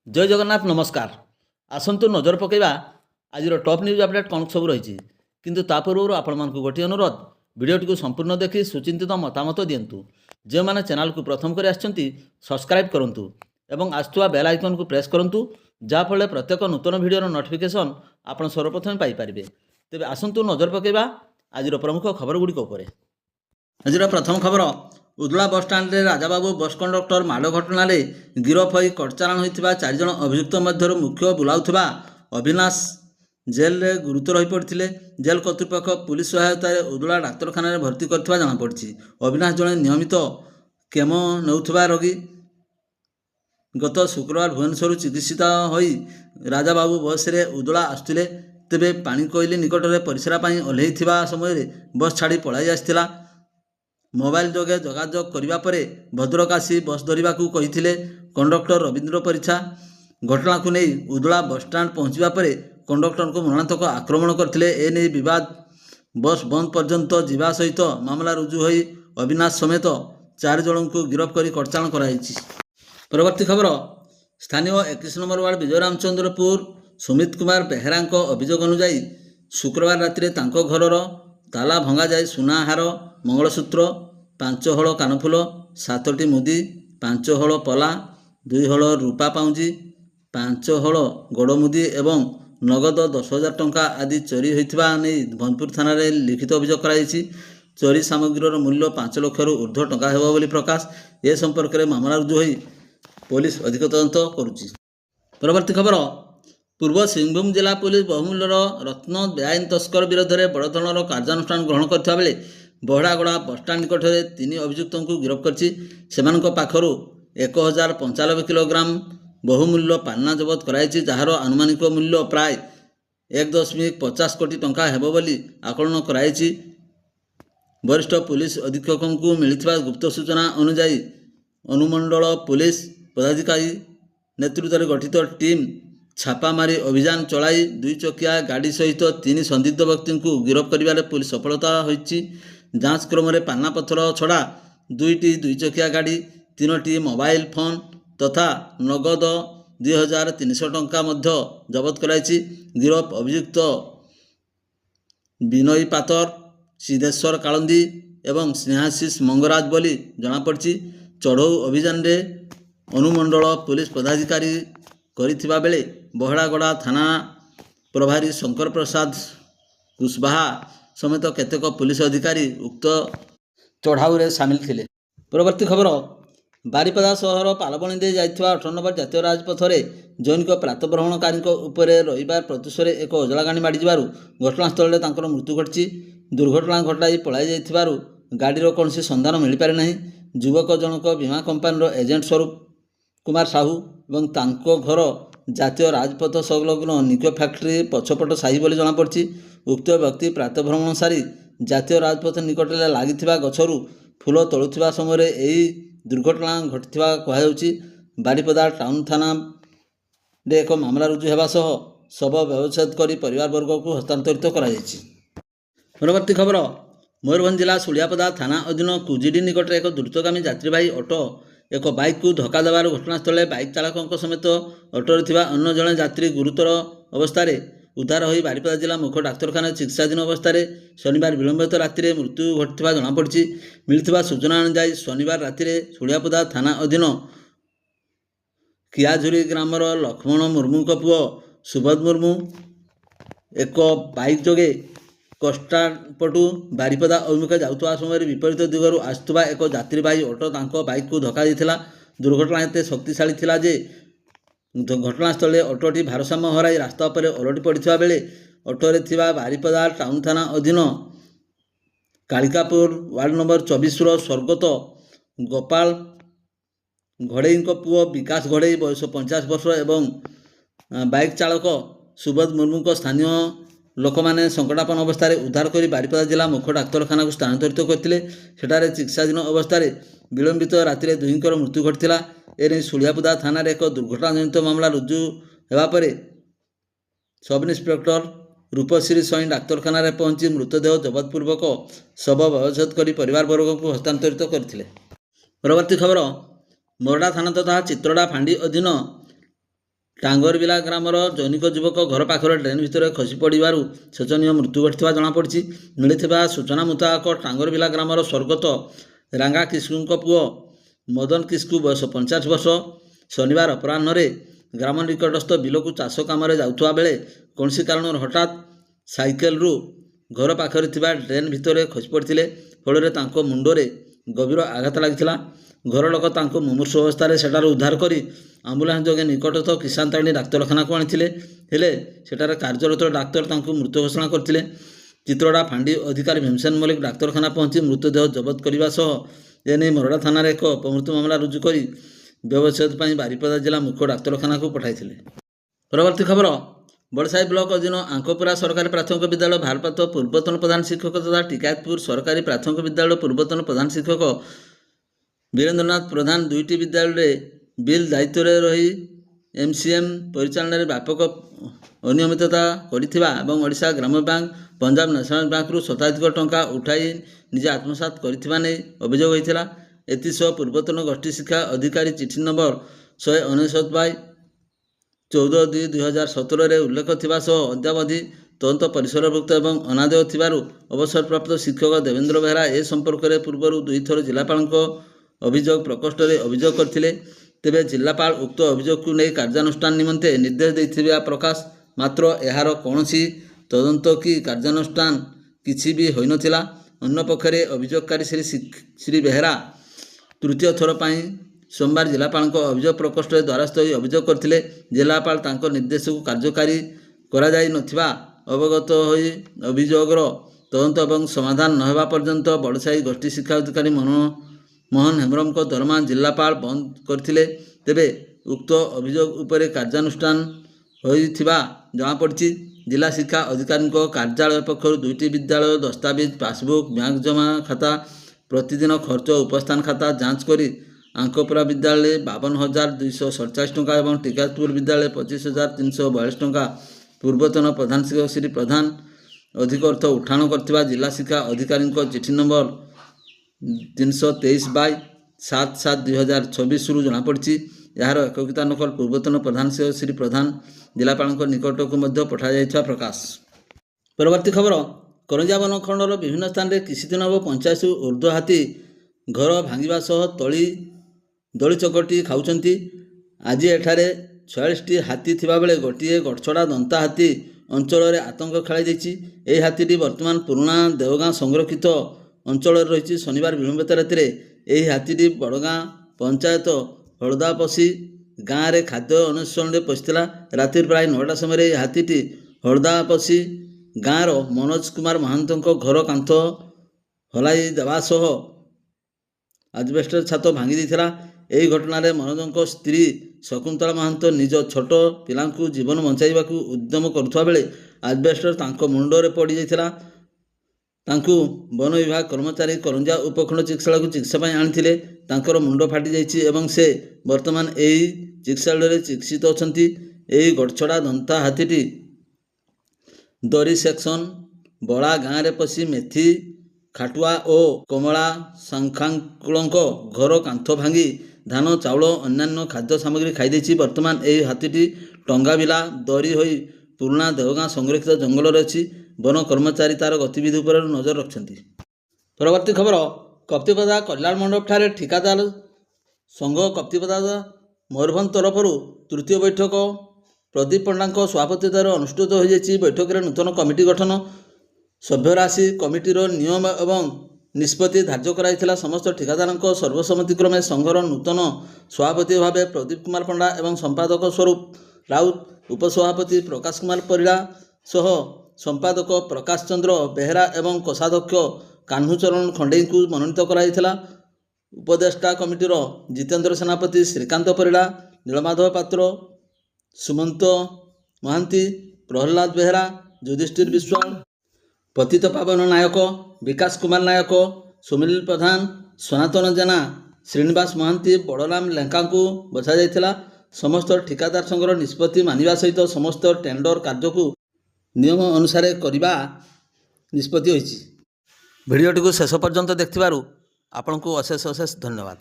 जय जगन्नाथ नमस्कार। आसतु नजर पकईवा आज टॉप न्यूज अपडेट कौन सब रही किंतु ता पूर्व आपण मानक गोटे अनुरोध भिडियोटी संपूर्ण देखि सुचिंतित मतामत दिंतु। जो मैंने चैनल को प्रथम कर सब्सक्राइब करूँ एवं आसुवा बेल आइकन को प्रेस करूँ जहाँफल प्रत्येक नूतन भिडियोर नोटिफिकेशन आप सर्वप्रथम पाइपर। तेज आसतु नजर पकईवा आज प्रमुख खबर गुड़िक आज प्रथम खबर उदला बसस्टाण्ड राजाबाबू बस कंडक्टर माड़ घटन गिरफ हो कटचालाण होता 4 जन अभियुक्त मध्य मुख्य बुलाउवा अविनाश जेल में गुरुतर हो पड़ते। जेल कर्तृपक्ष पुलिस सहायतार उदला डाक्तखाना भर्ती करथिबा जमापड़ी। अविनाश जड़े नियमित केमो नौथुबा रोगी गत शुक्रवार भुवनेश्वर चिकित्सित हो राजाबाबू बस रे उदला आसुले। तेबे पाणीकोइली निकट में परिस्रा ओह्लई समय बस छाड़ी पलाई आसला। मोबाइल जोगे जोगाजोग करने पर भद्रक आसी बस धरने को कही कंडक्टर रवींद्र परिछा। घटना को नहीं उदला बसस्टाण्ड पहुँचा पर कंडक्टर को मरणात्मक आक्रमण करते। एने विवाद बस बंद पर्यंत जीवा सहित मामला रुजु हो अविनाश समेत 4 जन को गिरफ्त कर कटचालाण कराई। परवर्ती खबर स्थानीय 21 नंबर वार्ड विजय रामचंद्रपुर सुमित कुमार बेहेरा अभियोग अनुजाई शुक्रवार राति घर ताला भंगा जाए सुनाहार मंगलसूत्र 5 हल कानफुल 7टी मुदी 5 हल पला 2 हल रूपा पाउंजी 5 हल गड़मुदी एवं नगद 10,000 टंका आदि चोरी होता नहीं भनपुर थाना लिखित अभियोग कराई। चोरी सामग्रीर मूल्य 5 लाख ऊर्ध्व टंका हेबो बोली प्रकाश। ए संपर्क में मामला रुजु होई पुलिस अधिक तदंत करुच्ची। परवर्ती खबर पूर्व सिंहभूम जिला पुलिस बहुमूल्यर रत्न बेआईन तस्कर विरोध में बड़ धरणर कार्यानुष्ठान ग्रहण करता बेले बहड़ागड़ा बसस्टाण्ड निकट में 3 अभियुक्त को गिरफ्त कर पाखर 1095 किलोग्राम बहुमूल्य पान्ना जबत कराई। जार आनुमानिक मूल्य प्राय 1.50 कोटी टंका हेबो बोली आकलन कराई। वरिष्ठ पुलिस अधीक्षकों को मिलता गुप्त सूचना अनुजाई अनुमंडल पुलिस पदाधिकारी नेतृत्व में गठित टीम छापामारी अभियान चलाई 2 चकिया गाड़ी सहित 3 संदिग्ध व्यक्ति को गिरफ्त कर पुलिस सफलता होती। जांच क्रम में पाना पत्थर छड़ा 2टी 2 चकिया गाड़ी 3टी मोबाइल फोन तथा नगद 2,300 टंका मध्य जबत कराई। गिरफ अभियुक्त विनय पातर सिद्धेश्वर कालंदी एवं स्नेहाशीष मंगराज बोली जमापड़ी। चढ़ऊ अभियान रे अनुमंडल पुलिस पदाधिकारी करिथिबा बेले बहड़ागड़ा थाना प्रभारी शंकर प्रसाद कुशवाहा समेत केतेक पुलिस अधिकारी उक्त चढ़ाऊ रे सामिल थिले। परवर्ती खबर बारिपदा सहर पालबणी दे जाइथिबा 18 नंबर जातीय राजपथ रे जैनिक प्रातभ्रमणकारी रविवार प्रत्युषे एक अजला गाड़ी माड़ी जिबारु घटनास्थल में तांकर मृत्यु घटी। दुर्घटना घटाई पलाई जाइथिबारु गाड़ीर कौनसी संधान मिल पारि नहीं। युवक जनक बीमा कंपानीर एजेंट स्वरूप कुमार साहू और तांको घर जातीय राजपथ संलग्न निको फैक्ट्री पछपट साही बोली जमापड़ी। उक्त व्यक्ति प्रातभ्रमण सारी जातीय राजपथ निकट में लगी गछरू फूल तोलुवा समय यही दुर्घटना घटी कहुच्छी। बारिपदा टाउन थाना एक मामला रुजु होगा सह शव व्यवच्छेद कर परिवार वर्ग को हस्तांतरित कर। परवर्ती खबर मयूरभंज जिला सुलियापदा थाना अधीन कुजिडी निकट एक द्रुतगामी यात्रीवाही ऑटो एक बाइक को धक्का देवार घटनास्थल बाइक चालकों समेत ऑटोरे थिबा अन्य जड़े यात्री गुरुतर अवस्था उद्धार हो बारिपदा जिला मुख्य डाक्तखाना चिकित्साधीन अवस्था शनिवार विलंबित राति मृत्यु घटी जमापड़ी। मिलता सूचना अनुसार शनिवार राति सुलियापदा थाना अधीन कियाझुरी ग्रामर लक्ष्मण मुर्मू पुओ सुबोध मुर्मू एक बाइक जोगे कष्टाड़ पटू बारिपदा अभिमुखे जाउथबा समय विपरीत दिगरू आसुवा एक यात्रीवाही ऑटो तांको बाइक को धक्का देथिला। दुर्घटना एते शक्तिशाली थिला जे घटनास्थल ऑटोटी भारसाम्य हराई रास्ता पर ओलटी पड़ता बेले ऑटोरे थिबा बारिपदा टाउन थाना अधीन कालिकापुर वार्ड नंबर 24 स्वर्गत गोपाल घड़ई पुओ विकास घड़ई बयस 50 वर्ष एवं बाइक चालक सुबोध मुर्मू को स्थानीय लोक मैंने संकटापन अवस्था उद्धार कर बारिपदा जिला मुख्य डाक्तखाना को स्थानांतरित करते। सेठारे चिकित्साधीन अवस्था विलंबित राति दुहींकर मृत्यु घटी। एने सुलियापदा थाना एक दुर्घटनाजनित मामला रुजु होगापर सब इन्स्पेक्टर रूपश्री स्वईं डाक्तखाना पहुंची मृतदेह जबतपूर्वक शव व्यवच्छेद कर परिवार वर्ग को हस्तांतरित करते। परवर्ती खबर मोरडा थाना तथा चित्रड़ा फांडी अधीन ଟାଙ୍ଗରବିଲା ଗ୍ରାମର ଜୈନିକ ଯୁବକ ଘର ପାଖରେ ଡ୍ରେନ୍ ଭିତରେ ଖସି ପଡ଼ିବାରୁ ଶୋଚନୀୟ ମୃତ୍ୟୁ ଘଟିଥିବା ଜଣାପଡ଼ିଛି। ମିଳିଥିବା ସୂଚନା ମୁତାବକ ଟାଙ୍ଗରବିଲା ଗ୍ରାମର ସ୍ୱର୍ଗତ ରାଙ୍ଗା କିସ୍କୁଙ୍କ ପୁଅ ମଦନ କିସ୍କୁ ବୟସ 50 ବର୍ଷ ଶନିବାର ଅପରାହ୍ନରେ ଗ୍ରାମ ନିକଟସ୍ଥ ବିଲକୁ ଚାଷ କାମରେ ଯାଉଥିବା ବେଳେ କୌଣସି କାରଣରୁ ହଠାତ୍ ସାଇକେଲରୁ ଘର ପାଖରେ ଥିବା ଡ୍ରେନ୍ ଭିତରେ ଖସି ପଡ଼ିଥିଲେ। ଫଳରେ ତାଙ୍କ ମୁଣ୍ଡରେ ଗଭୀର ଆଘାତ ଲାଗିଥିଲା। ଘର ଲୋକ ତାଙ୍କୁ ମୁମୂର୍ଷୁ ଅବସ୍ଥାରେ ସେଠାରୁ ଉଦ୍ଧାର କରି ଆମ୍ବୁଲାନ୍ସ ଯୋଗେ ନିକଟସ୍ଥ କିଷାନତାରିଣୀ ଡାକ୍ତରଖାନାକୁ ଆଣିଥିଲେ। ହେଲେ ସେଠାରେ କାର୍ଯ୍ୟରତ ଡାକ୍ତର ତାଙ୍କୁ ମୃତ ଘୋଷଣା କରିଥିଲେ। ଚିତ୍ରଡ଼ା ଫାଣ୍ଡି ଅଧିକାରୀ ଭୀମସେନ ମଲ୍ଲିକ ଡାକ୍ତରଖାନା ପହଞ୍ଚି ମୃତଦେହ ଜବତ କରିବା ସହ ଏନେଇ ମରଡ଼ା ଥାନାରେ ଏକ ଅପମୃତ୍ୟୁ ମାମଲା ରୁଜୁ କରି ବ୍ୟବଚ୍ଛେଦ ପାଇଁ ବାରିପଦା ଜିଲ୍ଲା ମୁଖ୍ୟ ଡାକ୍ତରଖାନାକୁ ପଠାଇଥିଲେ। ପରବର୍ତ୍ତୀ ଖବର, ବଡ଼ସାହି ବ୍ଲକ ଅଧୀନ ଆଙ୍କପୁରା ସରକାରୀ ପ୍ରାଥମିକ ବିଦ୍ୟାଳୟ ଭାରପ୍ରାପ୍ତ ପୂର୍ବତନ ପ୍ରଧାନ ଶିକ୍ଷକ ତଥା ଟିକାୟତପୁର ସରକାରୀ ପ୍ରାଥମିକ ବିଦ୍ୟାଳୟ ପୂର୍ବତନ ପ୍ରଧାନ ଶିକ୍ଷକ ବୀରେନ୍ଦ୍ରନାଥ ପ୍ରଧାନ ଦୁଇଟି ବିଦ୍ୟାଳୟରେ ବିଲ୍ ଦାୟିତ୍ୱରେ ରହି MCM ପରିଚାଳନାରେ ବ୍ୟାପକ ଅନିୟମିତତା କରିଥିବା ଏବଂ ଓଡ଼ିଶା ଗ୍ରାମ୍ୟ ବ୍ୟାଙ୍କ ପଞ୍ଜାବ ନ୍ୟାସନାଲ ବ୍ୟାଙ୍କରୁ ଶତାଧିକ ଟଙ୍କା ଉଠାଇ ନିଜେ ଆତ୍ମସାତ କରିଥିବା ନେଇ ଅଭିଯୋଗ ହୋଇଥିଲା। ଏଥିସହ ପୂର୍ବତନ ଗୋଷ୍ଠୀ ଶିକ୍ଷା ଅଧିକାରୀ ଚିଠି ନମ୍ବର 199/14/2017ରେ ଉଲ୍ଲେଖ ଥିବା ସହ ଅଦ୍ୟାବଧି ତଦନ୍ତ ପରିସରଭୁକ୍ତ ଏବଂ ଅନାଦେୟ ଥିବାରୁ ଅବସରପ୍ରାପ୍ତ ଶିକ୍ଷକ ଦେବେନ୍ଦ୍ର ବେହେରା ଏ ସମ୍ପର୍କରେ ପୂର୍ବରୁ 2 ଥର ଜିଲ୍ଲାପାଳଙ୍କ ଅଭିଯୋଗ ପ୍ରକୋଷ୍ଠରେ ଅଭିଯୋଗ କରିଥିଲେ। ତେବେ ଜିଲ୍ଲାପାଳ ଉକ୍ତ ଅଭିଯୋଗକୁ ନେଇ କାର୍ଯ୍ୟାନୁଷ୍ଠାନ ନିମନ୍ତେ ନିର୍ଦ୍ଦେଶ ଦେଇଥିବା ପ୍ରକାଶ, ମାତ୍ର ଏହାର କୌଣସି ତଦନ୍ତ କି କାର୍ଯ୍ୟାନୁଷ୍ଠାନ କିଛି ବି ହୋଇନଥିଲା। ଅନ୍ୟପକ୍ଷରେ ଅଭିଯୋଗକାରୀ ଶ୍ରୀ ବେହେରା ତୃତୀୟ ଥର ପାଇଁ ସୋମବାର ଜିଲ୍ଲାପାଳଙ୍କ ଅଭିଯୋଗ ପ୍ରକୋଷ୍ଠରେ ଦ୍ୱାରସ୍ଥ ହୋଇ ଅଭିଯୋଗ କରିଥିଲେ। ଜିଲ୍ଲାପାଳ ତାଙ୍କ ନିର୍ଦ୍ଦେଶକୁ କାର୍ଯ୍ୟକାରୀ କରାଯାଇ ନଥିବା ଅବଗତ ହୋଇ ଅଭିଯୋଗର ତଦନ୍ତ ଏବଂ ସମାଧାନ ନ ହେବା ପର୍ଯ୍ୟନ୍ତ ବଡ଼ସାହି ଗୋଷ୍ଠୀ ଶିକ୍ଷା ଅଧିକାରୀ ମୋହନ ହେମ୍ବ୍ରମଙ୍କ ଦରମା ଜିଲ୍ଲାପାଳ ବନ୍ଦ କରିଥିଲେ। ତେବେ ଉକ୍ତ ଅଭିଯୋଗ ଉପରେ କାର୍ଯ୍ୟାନୁଷ୍ଠାନ ହୋଇଥିବା ଜଣାପଡ଼ିଛି। ଜିଲ୍ଲା ଶିକ୍ଷା ଅଧିକାରୀଙ୍କ କାର୍ଯ୍ୟାଳୟ ପକ୍ଷରୁ 2ଟି ବିଦ୍ୟାଳୟ ଦସ୍ତାବିଜ, ପାସବୁକ୍, ବ୍ୟାଙ୍କ ଜମା ଖାତା, ପ୍ରତିଦିନ ଖର୍ଚ୍ଚ ଉପସ୍ଥାନ ଖାତା ଯାଞ୍ଚ କରି ଆଙ୍କପୁରା ବିଦ୍ୟାଳୟରେ 52,247 ଟଙ୍କା ଏବଂ ଟିକାୟତପୁର ବିଦ୍ୟାଳୟରେ 25,342 ଟଙ୍କା ପୂର୍ବତନ ପ୍ରଧାନ ଶିକ୍ଷକ ଶ୍ରୀ ପ୍ରଧାନ ଅଧିକ ଅର୍ଥ ଉଠାଣ କରିଥିବା ଜିଲ୍ଲା ଶିକ୍ଷା ଅଧିକାରୀଙ୍କ ଚିଠି ନମ୍ବର 323/7/2026ରୁ ଜଣାପଡ଼ିଛି। ଏହାର ଏକକିତା ନକଲ ପୂର୍ବତନ ପ୍ରଧାନ ଶିକ୍ଷକ ଶ୍ରୀ ପ୍ରଧାନ ଜିଲ୍ଲାପାଳଙ୍କ ନିକଟକୁ ମଧ୍ୟ ପଠାଯାଇଥିବା ପ୍ରକାଶ। ପରବର୍ତ୍ତୀ ଖବର, କରଞ୍ଜିଆ ବନଖଣ୍ଡର ବିଭିନ୍ନ ସ୍ଥାନରେ କିଛିଦିନ ହେବ 50ରୁ ଉର୍ଦ୍ଧ୍ୱ ହାତୀ ଘର ଭାଙ୍ଗିବା ସହ ଦଳି ଚକଟି ଖାଉଛନ୍ତି। ଆଜି ଏଠାରେ 46ଟି ହାତୀ ଥିବାବେଳେ ଗୋଟିଏ ଗଡ଼ଛଡ଼ା ଦନ୍ତା ହାତୀ ଅଞ୍ଚଳରେ ଆତଙ୍କ ଖେଳାଇ ଦେଇଛି। ଏହି ହାତୀଟି ବର୍ତ୍ତମାନ ପୁରୁଣା ଦେଓଗାଁ ସଂରକ୍ଷିତ ଅଞ୍ଚଳରେ ରହିଛି। ଶନିବାର ବିଳମ୍ବିତ ରାତିରେ ଏହି ହାତୀଟି ବଡ଼ଗାଁ ପଞ୍ଚାୟତ ହଳଦାପଶି ଗାଁରେ ଖାଦ୍ୟ ଅନ୍ୱେଷଣରେ ପଶିଥିଲା। ରାତି ପ୍ରାୟ 9ଟା ସମୟରେ ଏହି ହାତୀଟି ହଳଦାପଶି ଗାଁର ମନୋଜ କୁମାର ମହାନ୍ତଙ୍କ ଘର କାନ୍ଥ ହଲାଇ ଦେବା ସହ ଆଜବେଷ୍ଟର ଛାତ ଭାଙ୍ଗି ଦେଇଥିଲା। ଏହି ଘଟଣାରେ ମନୋଜଙ୍କ ସ୍ତ୍ରୀ ଶକୁନ୍ତଳା ମହାନ୍ତ ନିଜ ଛୋଟ ପିଲାଙ୍କୁ ଜୀବନ ବଞ୍ଚାଇବାକୁ ଉଦ୍ୟମ କରୁଥିବା ବେଳେ ଆଜବେଷ୍ଟର ତାଙ୍କ ମୁଣ୍ଡରେ ପଡ଼ିଯାଇଥିଲା। ତାଙ୍କୁ ବନ ବିଭାଗ କର୍ମଚାରୀ କରଞ୍ଜିଆ ଉପଖଣ୍ଡ ଚିକିତ୍ସାଳୟକୁ ଚିକିତ୍ସା ପାଇଁ ଆଣିଥିଲେ। ତାଙ୍କର ମୁଣ୍ଡ ଫାଟିଯାଇଛି ଏବଂ ସେ ବର୍ତ୍ତମାନ ଏହି ଚିକିତ୍ସାଳୟରେ ଚିକିତ୍ସିତ ଅଛନ୍ତି। ଏହି ଗଡ଼ଛଡ଼ା ଦନ୍ତା ହାତୀଟି ଦରି ସେକ୍ସନ ବଳା ଗାଁରେ ପଶି ମେଥି ଖାଟୁଆ ଓ କମଳା ସାଙ୍ଖାକୁଳଙ୍କ ଘର କାନ୍ଥ ଭାଙ୍ଗି ଧାନ, ଚାଉଳ, ଅନ୍ୟାନ୍ୟ ଖାଦ୍ୟ ସାମଗ୍ରୀ ଖାଇଦେଇଛି। ବର୍ତ୍ତମାନ ଏହି ହାତୀଟି ଟଙ୍ଗାବିଲା ଦରି ହୋଇ ପୁରୁଣା ଦେଓଗାଁ ସଂରକ୍ଷିତ ଜଙ୍ଗଲରେ ଅଛି। ବନ କର୍ମଚାରୀ ତାର ଗତିବିଧି ଉପରେ ନଜର ରଖିଛନ୍ତି। ପରବର୍ତ୍ତୀ ଖବର, କପ୍ତିପଦା କଲ୍ୟାଣ ମଣ୍ଡପଠାରେ ଠିକାଦାର ସଂଘ କପ୍ତିପଦା ମୟୂରଭଞ୍ଜ ତରଫରୁ ତୃତୀୟ ବୈଠକ ପ୍ରଦୀପ ପଣ୍ଡାଙ୍କ ସଭାପତିତ୍ୱରେ ଅନୁଷ୍ଠିତ ହୋଇଯାଇଛି। ବୈଠକରେ ନୂତନ କମିଟି ଗଠନ, ସଭ୍ୟରାଶି, କମିଟିର ନିୟମ ଏବଂ ନିଷ୍ପତ୍ତି ଧାର୍ଯ୍ୟ କରାଯାଇଥିଲା। ସମସ୍ତ ଠିକାଦାରଙ୍କ ସର୍ବସମ୍ମତିକ୍ରମେ ସଂଘର ନୂତନ ସଭାପତି ଭାବେ ପ୍ରଦୀପ କୁମାର ପଣ୍ଡା ଏବଂ ସମ୍ପାଦକ ସ୍ୱରୂପ ରାଉତ, ଉପସଭାପତି ପ୍ରକାଶ କୁମାର ପରିଡ଼ା ସହ ସମ୍ପାଦକ ପ୍ରକାଶ ଚନ୍ଦ୍ର ବେହେରା ଏବଂ କୋଷାଧ୍ୟକ୍ଷ କାହ୍ନୁଚରଣ ଖଣ୍ଡେଇଙ୍କୁ ମନୋନୀତ କରାଯାଇଥିଲା। ଉପଦେଷ୍ଟା କମିଟିର ଜିତେନ୍ଦ୍ର ସେନାପତି, ଶ୍ରୀକାନ୍ତ ପରିଡ଼ା, ନୀଳମାଧବ ପାତ୍ର, ସୁମନ୍ତ ମହାନ୍ତି, ପ୍ରହଲ୍ଲାଦ ବେହେରା, ଯୁଧିଷ୍ଠିର ବିଶ୍ୱାଳ, ପତିତ ପାବନ ନାୟକ, ବିକାଶ କୁମାର ନାୟକ, ସୁମିଲ ପ୍ରଧାନ, ସନାତନ ଜେନା, ଶ୍ରୀନିବାସ ମହାନ୍ତି, ବଡ଼ରାମ ଲେଙ୍କାଙ୍କୁ ବଛାଯାଇଥିଲା। ସମସ୍ତ ଠିକାଦାର ସଂଘର ନିଷ୍ପତ୍ତି ମାନିବା ସହିତ ସମସ୍ତ ଟେଣ୍ଡର କାର୍ଯ୍ୟକୁ ନିୟମ ଅନୁସାରେ କରିବା ନିଷ୍ପତ୍ତି ହୋଇଛି। ଭିଡ଼ିଓଟିକୁ ଶେଷ ପର୍ଯ୍ୟନ୍ତ ଦେଖିଥିବାରୁ ଆପଣଙ୍କୁ ଅଶେଷ ଅଶେଷ ଧନ୍ୟବାଦ।